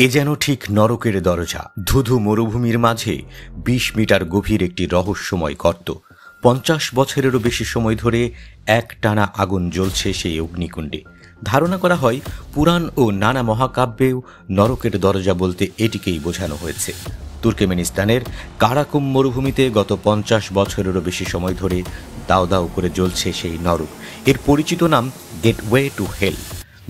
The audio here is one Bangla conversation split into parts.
এ যেন ঠিক নরকের দরজা। ধুধু মরুভূমির মাঝে ২০ মিটার গভীর একটি রহস্যময় গর্ত। ৫০ বছরেরও বেশি সময় ধরে একটানা আগুন জ্বলছে সেই অগ্নিকুণ্ডে। ধারণা করা হয় পুরাণ ও নানা মহাকাব্যেও নরকের দরজা বলতে এটিকেই বোঝানো হয়েছে। তুর্কমেনিস্তানের কারাকুম মরুভূমিতে গত ৫০ বছরেরও বেশি সময় ধরে দাও দাও করে জ্বলছে সেই নরক। এর পরিচিত নাম গেটওয়ে টু হেল।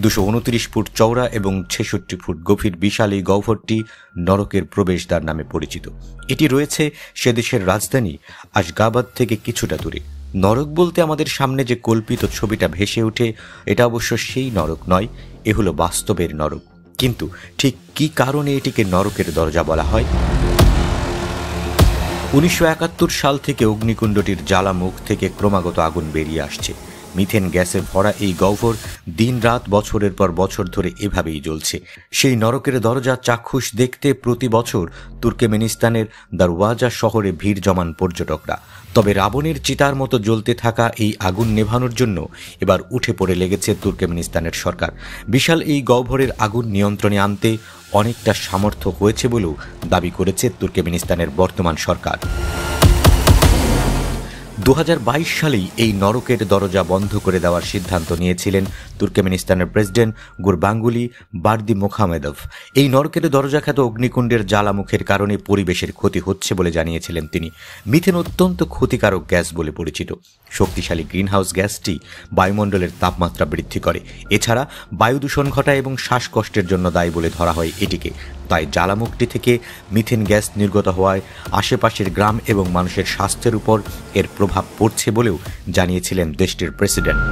২২৯ ফুট চওড়া এবং ৬৬ ফুট গভীর বিশাল এই গহ্বরটি নরকের প্রবেশদ্বার নামে পরিচিত। এটি রয়েছে সে দেশের রাজধানী আশগাবাদ থেকে কিছুটা দূরে। নরক বলতে আমাদের সামনে যে কল্পিত ছবিটা ভেসে ওঠে, এটা অবশ্য সেই নরক নয়, এ হলো বাস্তবের নরক। কিন্তু ঠিক কী কারণে এটিকে নরকের দরজা বলা হয়? ১৯৭১ সাল থেকে অগ্নিকুণ্ডটির জ্বালামুখ থেকে ক্রমাগত আগুন বেরিয়ে আসছে। মিথেন গ্যাসে ভরা এই গহ্বর দিন রাত বছরের পর বছর ধরে এভাবেই জ্বলছে। সেই নরকের দরজা চাক্ষুষ দেখতে প্রতি বছর তুর্কমেনিস্তানের দারওয়াজা শহরে ভিড় জমান পর্যটকরা। তবে রাবণের চিতার মতো জ্বলতে থাকা এই আগুন নেভানোর জন্য এবার উঠে পড়ে লেগেছে তুর্কমেনিস্তানের সরকার। বিশাল এই গহ্বরের আগুন নিয়ন্ত্রণে আনতে অনেকটা সামর্থ্য হয়েছে বলেও দাবি করেছে তুর্কমেনিস্তানের বর্তমান সরকার। ২০২২ সালেই এই নরকের দরজা বন্ধ করে দেওয়ার সিদ্ধান্ত নিয়েছিলেন তুর্কমেনিস্তানের প্রেসিডেন্ট গুরবাঙ্গুলি বার্দিমুখামেদভ। এই নরকের দরজা খ্যাত অগ্নিকুণ্ডের জ্বালামুখের কারণে পরিবেশের ক্ষতি হচ্ছে বলে জানিয়েছিলেন তিনি। মিথেন অত্যন্ত ক্ষতিকারক গ্যাস বলে পরিচিত। শক্তিশালী গ্রিনহাউস গ্যাসটি বায়ুমণ্ডলের তাপমাত্রা বৃদ্ধি করে। এছাড়া বায়ু দূষণ ঘটায় এবং শ্বাসকষ্টের জন্য দায়ী বলে ধরা হয় এটিকে। তাই জ্বালামুখটি থেকে মিথেন গ্যাস নির্গত হওয়ায় আশেপাশের গ্রাম এবং মানুষের স্বাস্থ্যের উপর এর প্রভাব পড়ছে বলেও জানিয়েছিলেন দেশটির প্রেসিডেন্ট।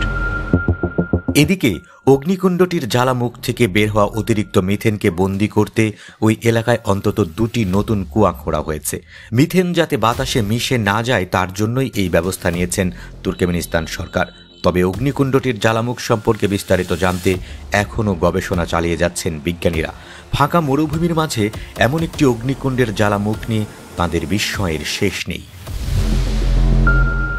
এদিকে অগ্নিকুণ্ডটির জ্বালামুখ থেকে বের হওয়া অতিরিক্ত মিথেনকে বন্দী করতে ওই এলাকায় অন্তত ২টি নতুন কুয়া খোঁড়া হয়েছে। মিথেন যাতে বাতাসে মিশে না যায় তার জন্যই এই ব্যবস্থা নিয়েছেন তুর্কমেনিস্তান সরকার। তবে অগ্নিকুণ্ডটির জ্বালামুখ সম্পর্কে বিস্তারিত জানতে এখনও গবেষণা চালিয়ে যাচ্ছেন বিজ্ঞানীরা। ফাঁকা মরুভূমির মাঝে এমন একটি অগ্নিকুণ্ডের জ্বালামুখ নিয়ে তাঁদের বিস্ময়ের শেষ নেই।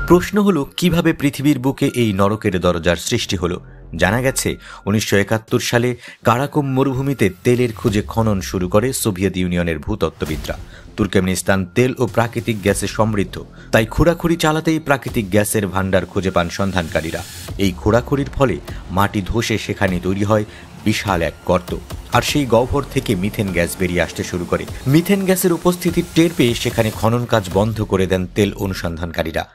প্রশ্ন হলো, কিভাবে পৃথিবীর বুকে এই নরকের দরজার সৃষ্টি হলো? জানা গেছে ১৯৭১ সালে কারাকুম মরুভূমিতে তেলের খুঁজে খনন শুরু করে সোভিয়েত ইউনিয়নের ভূতত্ত্ববিদরা। তুর্কমেনিস্তান তেল ও প্রাকৃতিক গ্যাসে সমৃদ্ধ, তাই খোঁড়াখুড়ি চালাতেই প্রাকৃতিক গ্যাসের ভাণ্ডার খুঁজে পান সন্ধানকারীরা। এই খোঁড়াখুড়ির ফলে মাটি ধসে সেখানে তৈরি হয় বিশাল এক গর্ত, আর সেই গহ্বর থেকে মিথেন গ্যাস বেরিয়ে আসতে শুরু করে। মিথেন গ্যাসের উপস্থিতি টের পেয়ে সেখানে খনন কাজ বন্ধ করে দেন তেল অনুসন্ধানকারীরা।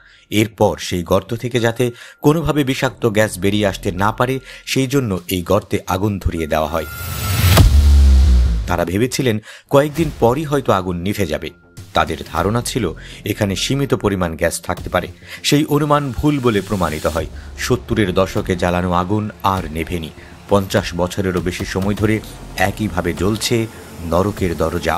এরপর সেই গর্ত থেকে যাতে কোনোভাবে বিষাক্ত গ্যাস বেরিয়ে আসতে না পারে সেই জন্য এই গর্তে আগুন ধরিয়ে দেওয়া হয়। তারা ভেবেছিলেন কয়েকদিন পরই হয়তো আগুন নিভে যাবে। তাদের ধারণা ছিল এখানে সীমিত পরিমাণ গ্যাস থাকতে পারে। সেই অনুমান ভুল বলে প্রমাণিত হয়। ৭০-এর দশকে জ্বালানো আগুন আর নেভেনি। ৫০ বছরেরও বেশি সময় ধরে একইভাবে জ্বলছে নরকের দরজা।